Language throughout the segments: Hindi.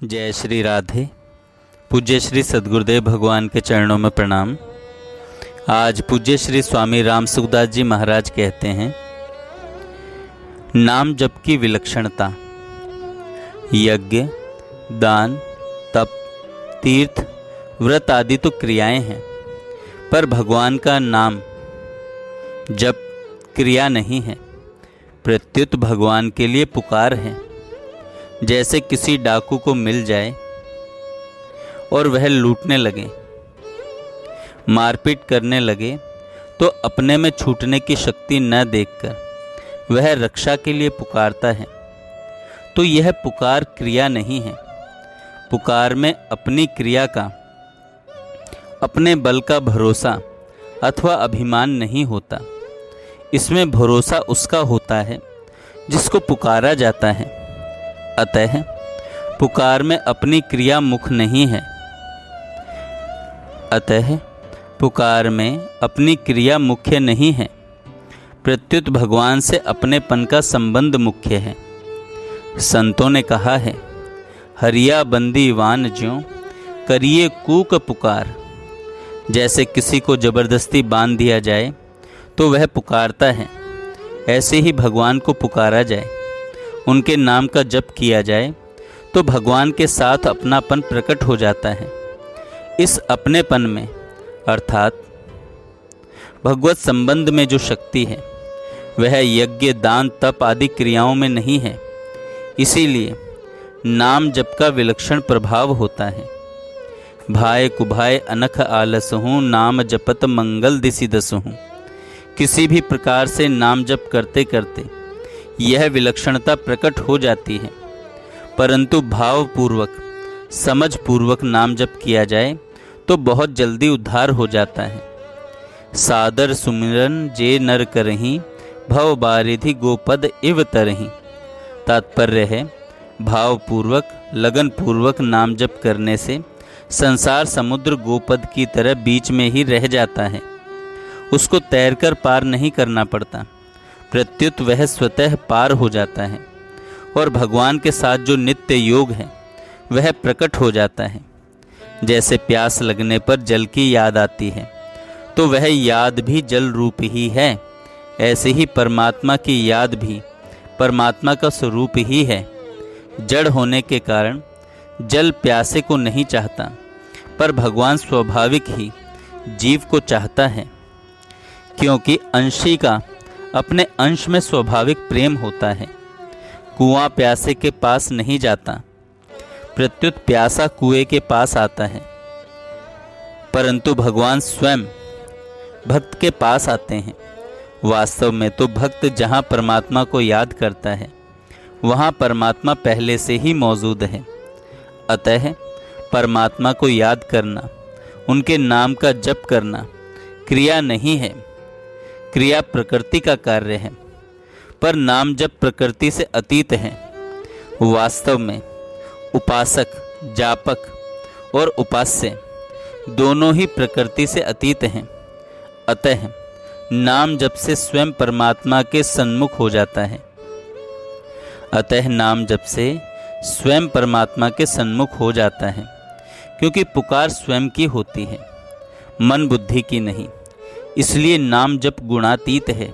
जय श्री राधे। पूज्य श्री सद्गुरुदेव भगवान के चरणों में प्रणाम। आज पूज्य श्री स्वामी राम सुखदास जी महाराज कहते हैं, नाम जप की विलक्षणता। यज्ञ, दान, तप, तीर्थ, व्रत आदि तो क्रियाएं हैं, पर भगवान का नाम जप क्रिया नहीं है, प्रत्युत भगवान के लिए पुकार है। जैसे किसी डाकू को मिल जाए और वह लूटने लगे, मारपीट करने लगे, तो अपने में छूटने की शक्ति न देखकर वह रक्षा के लिए पुकारता है। तो यह पुकार क्रिया नहीं है। पुकार में अपनी क्रिया का, अपने बल का भरोसा अथवा अभिमान नहीं होता। इसमें भरोसा उसका होता है जिसको पुकारा जाता है। अतः पुकार में अपनी क्रिया मुख नहीं है। अतः पुकार में अपनी क्रिया मुख्य नहीं है, प्रत्युत भगवान से अपनेपन का संबंध मुख्य है। संतों ने कहा है, हरिया बंदी वान ज्यों करिए कूक पुकार। जैसे किसी को जबरदस्ती बांध दिया जाए तो वह पुकारता है, ऐसे ही भगवान को पुकारा जाए, उनके नाम का जप किया जाए तो भगवान के साथ अपनापन प्रकट हो जाता है। इस अपनेपन में अर्थात भगवत संबंध में जो शक्ति है वह यज्ञ, दान, तप आदि क्रियाओं में नहीं है। इसीलिए नाम जप का विलक्षण प्रभाव होता है। भाय कुभाय अनख आलसहूँ, नाम जपत मंगल दिसि दसहूँ। किसी भी प्रकार से नाम जप करते करते यह विलक्षणता प्रकट हो जाती है, परंतु भावपूर्वक, समझपूर्वक नाम जप किया जाए तो बहुत जल्दी उद्धार हो जाता है। सादर सुमिरन जे नर करहीं, भव बारिधि गोपद इव तरहीं। तात्पर्य है, भावपूर्वक, लगनपूर्वक नाम जप करने से संसार समुद्र गोपद की तरह बीच में ही रह जाता है। उसको तैरकर पार नहीं करना पड़ता, प्रत्युत वह स्वतः पार हो जाता है और भगवान के साथ जो नित्य योग है वह प्रकट हो जाता है। जैसे प्यास लगने पर जल की याद आती है तो वह याद भी जल रूप ही है, ऐसे ही परमात्मा की याद भी परमात्मा का स्वरूप ही है। जड़ होने के कारण जल प्यासे को नहीं चाहता, पर भगवान स्वाभाविक ही जीव को चाहता है, क्योंकि अंशी का अपने अंश में स्वाभाविक प्रेम होता है। कुआं प्यासे के पास नहीं जाता, प्रत्युत प्यासा कुएं के पास आता है। परंतु भगवान स्वयं भक्त के पास आते हैं। वास्तव में तो भक्त जहाँ परमात्मा को याद करता है वहाँ परमात्मा पहले से ही मौजूद है। अतः परमात्मा को याद करना, उनके नाम का जप करना क्रिया नहीं है, क्रिया प्रकृति का कार्य है। पर नाम जप प्रकृति से अतीत है। वास्तव में उपासक, जापक और उपास्य दोनों ही प्रकृति से अतीत हैं। अतः नाम जप से स्वयं परमात्मा के सन्मुख हो जाता है। अतः नाम जप से स्वयं परमात्मा के सन्मुख हो जाता है, क्योंकि पुकार स्वयं की होती है, मन बुद्धि की नहीं। इसलिए नाम जप गुणातीत है।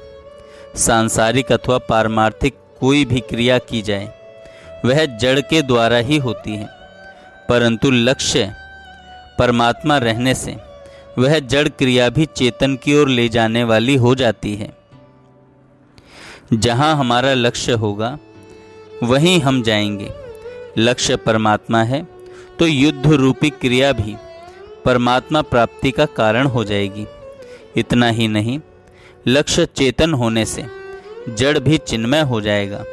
सांसारिक अथवा पारमार्थिक कोई भी क्रिया की जाए वह जड़ के द्वारा ही होती है, परंतु लक्ष्य परमात्मा रहने से वह जड़ क्रिया भी चेतन की ओर ले जाने वाली हो जाती है। जहाँ हमारा लक्ष्य होगा वहीं हम जाएंगे। लक्ष्य परमात्मा है तो युद्ध रूपी क्रिया भी परमात्मा प्राप्ति का कारण हो जाएगी। इतना ही नहीं, लक्ष्य चेतन होने से जड़ भी चिन्मय हो जाएगा।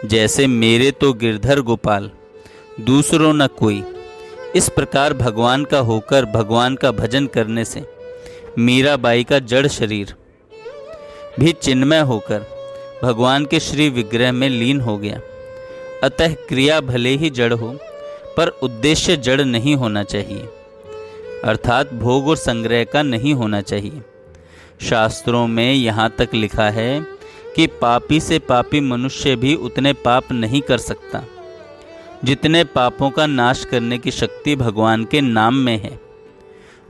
जैसे मेरे तो गिरधर गोपाल, दूसरों न कोई। इस प्रकार भगवान का होकर भगवान का भजन करने से मीराबाई का जड़ शरीर भी चिन्मय होकर भगवान के श्री विग्रह में लीन हो गया। अतः क्रिया भले ही जड़ हो, पर उद्देश्य जड़ नहीं होना चाहिए, अर्थात भोग और संग्रह का नहीं होना चाहिए। शास्त्रों में यहाँ तक लिखा है कि पापी से पापी मनुष्य भी उतने पाप नहीं कर सकता। जितने पापों का नाश करने की शक्ति भगवान के नाम में है,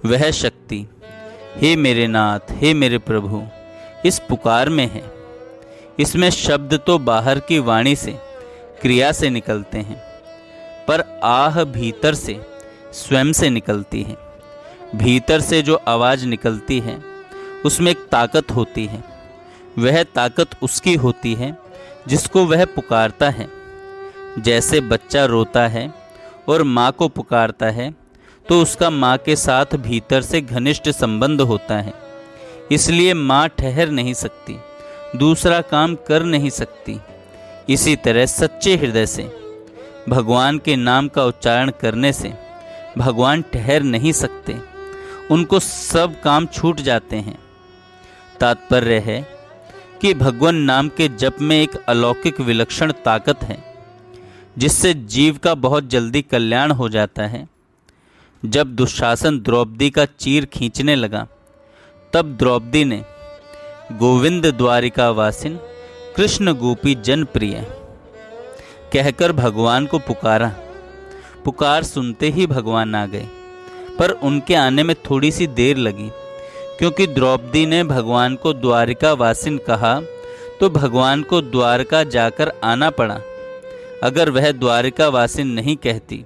वह शक्ति हे मेरे नाथ, हे मेरे प्रभु, इस पुकार में है। इसमें शब्द तो बाहर की वाणी से, क्रिया से निकलते हैं, पर आह भीतर से, स्वयं से निकलती है। भीतर से जो आवाज़ निकलती है उसमें एक ताकत होती है। वह ताकत उसकी होती है जिसको वह पुकारता है। जैसे बच्चा रोता है और माँ को पुकारता है तो उसका माँ के साथ भीतर से घनिष्ठ संबंध होता है, इसलिए माँ ठहर नहीं सकती, दूसरा काम कर नहीं सकती। इसी तरह सच्चे हृदय से भगवान के नाम का उच्चारण करने से भगवान ठहर नहीं सकते, उनको सब काम छूट जाते हैं। तात्पर्य है कि भगवान नाम के जप में एक अलौकिक विलक्षण ताकत है जिससे जीव का बहुत जल्दी कल्याण हो जाता है। जब दुशासन द्रौपदी का चीर खींचने लगा तब द्रौपदी ने गोविंद द्वारिका वासिन कृष्ण गोपी जनप्रिय कहकर भगवान को पुकारा। पुकार सुनते ही भगवान आ गए, पर उनके आने में थोड़ी सी देर लगी, क्योंकि द्रौपदी ने भगवान को द्वारिका वासिन कहा तो भगवान को द्वारका जाकर आना पड़ा। अगर वह द्वारिका वासिन नहीं कहती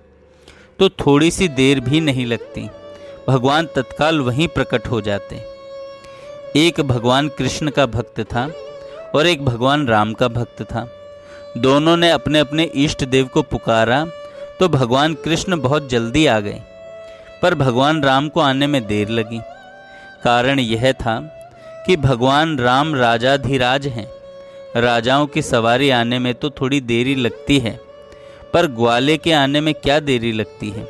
तो थोड़ी सी देर भी नहीं लगती, भगवान तत्काल वहीं प्रकट हो जाते। एक भगवान कृष्ण का भक्त था और एक भगवान राम का भक्त था। दोनों ने अपने अपने इष्ट देव को पुकारा तो भगवान कृष्ण बहुत जल्दी आ गए, पर भगवान राम को आने में देर लगी। कारण यह था कि भगवान राम राजाधिराज हैं। राजाओं की सवारी आने में तो थोड़ी देरी लगती है, पर ग्वाले के आने में क्या देरी लगती है।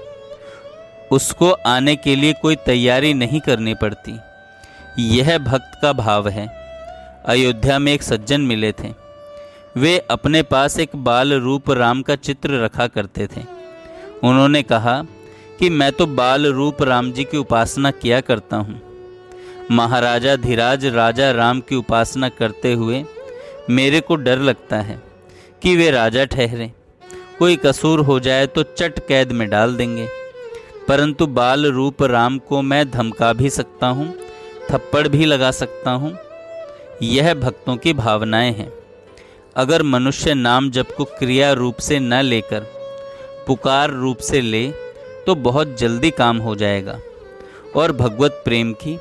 उसको आने के लिए कोई तैयारी नहीं करनी पड़ती। यह भक्त का भाव है। अयोध्या में एक सज्जन मिले थे। वे अपने पास एक बाल रूप राम का चित्र रखा करते थे। उन्होंने कहा कि मैं तो बाल रूप राम जी की उपासना किया करता हूँ। महाराजा धीराज राजा राम की उपासना करते हुए मेरे को डर लगता है कि वे राजा ठहरे, कोई कसूर हो जाए तो चट कैद में डाल देंगे। परंतु बाल रूप राम को मैं धमका भी सकता हूँ, थप्पड़ भी लगा सकता हूँ। यह भक्तों की भावनाएं हैं। अगर मनुष्य नाम जप को क्रिया रूप से न लेकर पुकार रूप से ले तो बहुत जल्दी काम हो जाएगा और भगवत प्रेम की,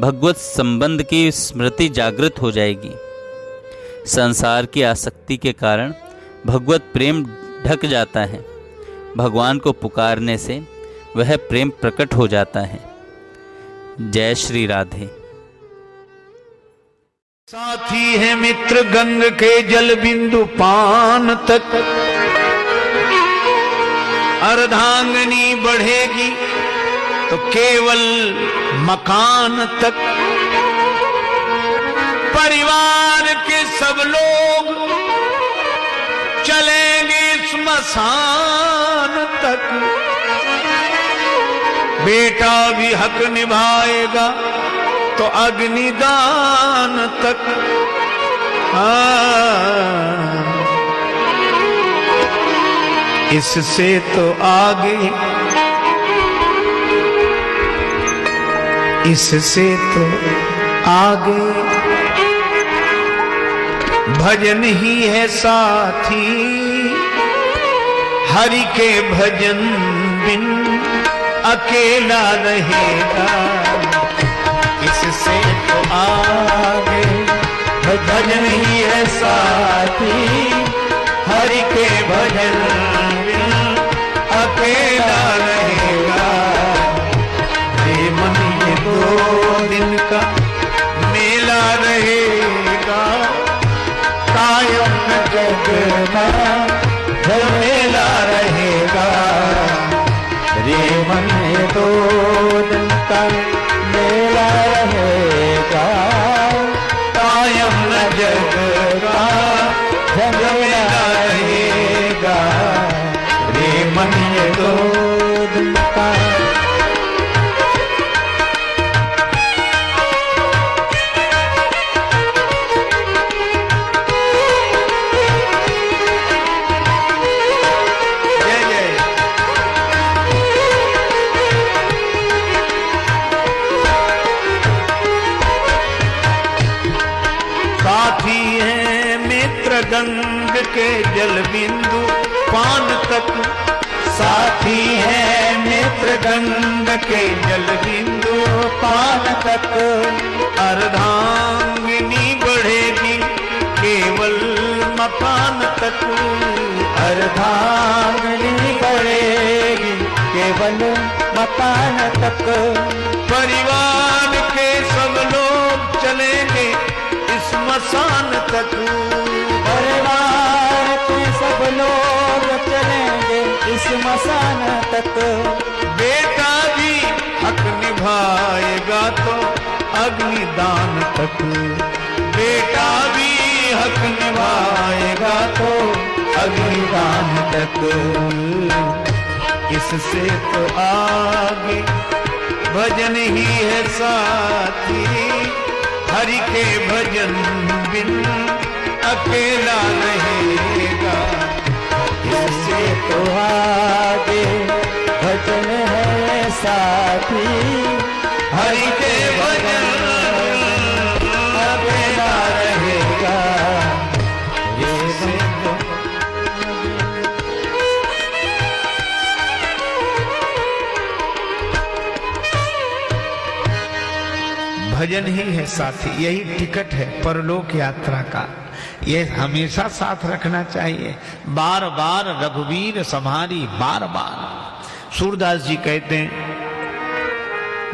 भगवत संबंध की स्मृति जागृत हो जाएगी। संसार की आसक्ति के कारण भगवत प्रेम ढक जाता है। भगवान को पुकारने से वह प्रेम प्रकट हो जाता है। जय श्री राधे। साथी है मित्र गंग के जल बिंदु पान तक, अर्धांगनी बढ़ेगी तो केवल मकान तक। परिवार के सब लोग चलेंगे स्मशान तक। बेटा भी हक निभाएगा तो अग्निदान तक। इससे तो आगे, इससे तो आगे भजन ही है साथी। हरि के भजन बिन अकेला रहेगा। इससे तो आगे भजन ही है साथी। हरि के भजन बिन अकेला रहेगा। ये मन ये 2 दिन का मेला रहेगा। कायम जग में झमेला रहेगा। रे मन ये 2 दिन का मेला रहेगा। कायम जग का झमेला रहेगा। रे मन ये 2 दिन का। जय के जल बिंदु पान तक, साथी है मित्र गंग के जल बिंदु पान तक। अर्धांगिनी बढ़ेगी केवल मकान तक, अर्धांगिनी बढ़ेगी केवल मकान तक। परिवार के सब लोग चलेंगे इस मसान तक, परिवार के सब लोग चलेंगे इस मसान तक। बेटा भी हक निभाएगा तो अग्निदान तक, बेटा भी हक निभाएगा तो अग्निदान तक। इससे तो आगे भजन ही है साथी, हरि के भजन बिन अकेला रहेगा। इससे तो आगे भजन है साथी, हरि के भजन अकेला रहेगा। इससे तो भजन ही है साथी, यही टिकट है परलोक यात्रा का। ये हमेशा साथ रखना चाहिए। बार बार रघुवीर सम्हारी बार बार। सूरदास जी कहते हैं,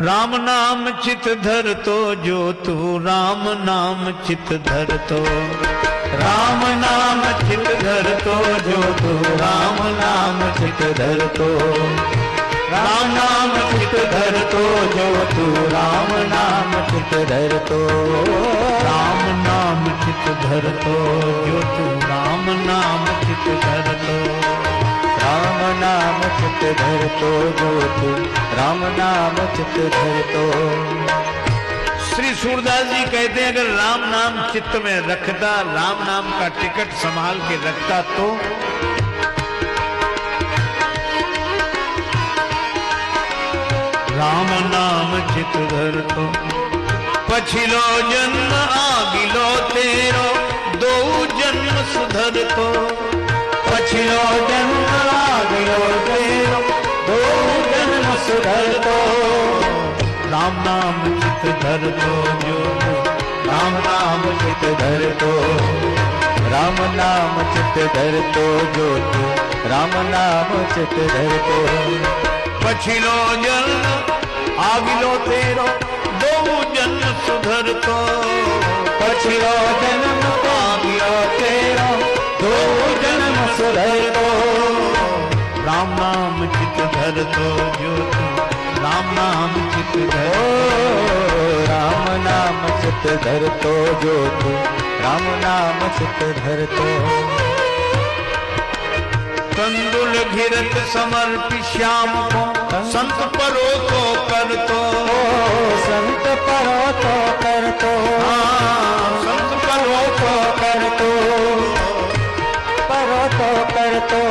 राम नाम चित धर तो जो तू, राम नाम चित धर तो, राम नाम चित धर तो जो तू, राम नाम चित धर तो, राम नाम चित धर तो जो तू, राम नाम चित धर तो, राम नाम चित धर तो जो तू, राम नाम चित धर तो, राम नाम चित धर तो जो तू, राम नाम चित धर तो। श्री सूरदास जी कहते हैं, अगर राम नाम चित्त में रखता, राम नाम का टिकट संभाल के रखता तो राम नाम चित धर तो, पछिलो जन्म आगिलो तेरो, दो जन्म सुधर तो, पछिलो जन्म आगिलो तेरो, दो जन्म सुधर तो। राम नाम चित धर तो जो, राम नाम चित धर तो, राम नाम चित धर तो जो तू, राम नाम चित धर तो। पछिलो जन्म आगिलो तेरो, दो जन्म सुधर तो, पछिलो जन्म आगिलो तेरो, दो जन्म सुधर तो। राम नाम चित धर तो जो तू, राम नाम चित धर ओ राम नाम चित धर तो जो तू, राम नाम चित धर तो। कंदुल घिरत समर्पि श्याम को, संत परो तो कर तो, संत परो तो कर तो, संत परो तो कर तो, परो तो कर तो।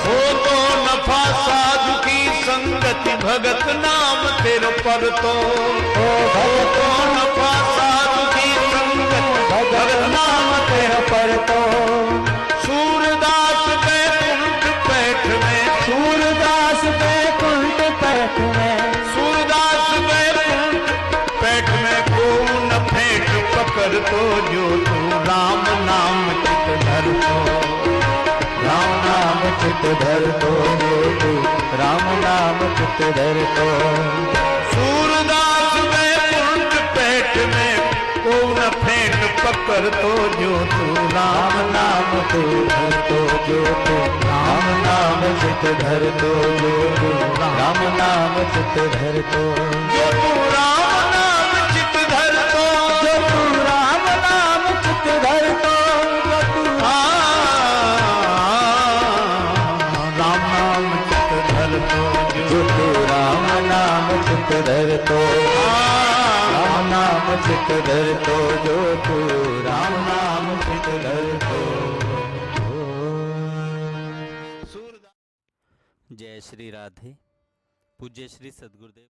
हो तो नफा साधु की संगति, भगत नाम तेरे पर तो, हो तो नफा साधु की संगति, भगत नाम तेरे पर तो। सूरदास बैकुंठ पैठ में, सूरदास बैकुंठ पैठ में, सूरदास बैकुंठ पैठ में, को न फेंट पकड़ तो जो तू, राम नाम चित धर तो, राम नाम चित धर तो जो तू, राम नाम चित धर तो। सूरदास बैकुंठ पैठ में, को न फेंट पकड़ तो जो तू, राम नाम तू धर तो जो तू, राम नाम चित धर तो जो तू, राम नाम चित धर तो। जो तू राम नाम चित धर तो, जो तू राम नाम चित धर तो, जो तू राम नाम चित धर तो जो तू, राम नाम चित धर तो, राम नाम चित धर तो जो तू, राम नाम चित धर तो। जय श्री राधे। पूज्य श्री सद्गुरुदेव।